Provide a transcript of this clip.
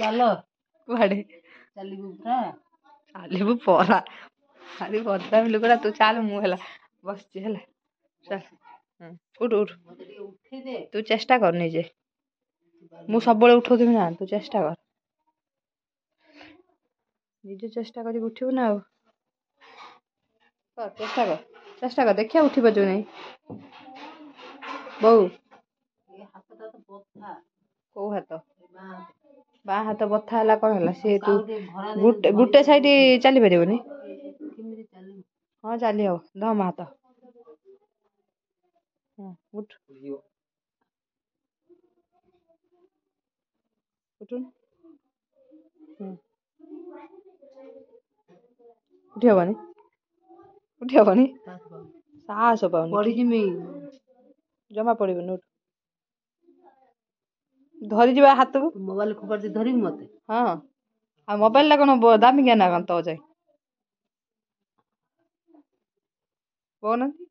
ଚାଲ କୁଆଡେ ଚାଲିବୁ ପୁରା ଚାଲିବୁ ପରା ଖାଲି ବଦନାମି ଲୋକଟା ତୁ ଚାଲ ମୁଁ ହେଲା ବସିଛି ହେଲା ଚାଲ ଉଠ ଉଠ ମତେ ଟିକେ ଉଠେଇ ଦେ। ତୁ ଚେଷ୍ଟା କର ନିଜେ ମୁଁ ସବୁବେଳେ ଉଠଉଥିବି ନା ତୁ ଚେଷ୍ଟା କର ନିଜେ ଚେଷ୍ଟା କରିକି ଉଠିବୁ ନା ଆଉ ଚେଷ୍ଟା କର ଦେଖିଆ ଉଠି ପାରୁଛୁ ନାଇଁ ବୋଉ ଏ ହାତଟା ତ ବଥା କୋଉ ହାତ ବାଁ ବାଁ ହାତ ବଥା ହେଲା କଣ ହେଲା ସିଏ ତୁ କାହାକୁ ଟିକେ ଭରା ଦେଇ ଗୋଟେ ସାଇଡ ଚାଲି ପାରିବନି କେମିତି ଚାଲିବୁ ହଁ ଚାଲି ହବ ଧମ ହାତ ଉଠ ଉଠୁନ ଉଠି ହବନି ସାହସ ପାଉନି ପଡିଯିମି ଜମା ପଡିବନି ଉଠ ଧରିଯିବା ହାତକୁ ମୋବାଇଲ ଖୋପାଡ଼ି ଦେଇ ଧରିବୁ ମତେ ହଁ ଆଉ ମୋବାଇଲ ଟା କଣ ଦାମିକିଆ ନା କଣ ତୋ ଯାଏ କହୁନାହାନ୍ତି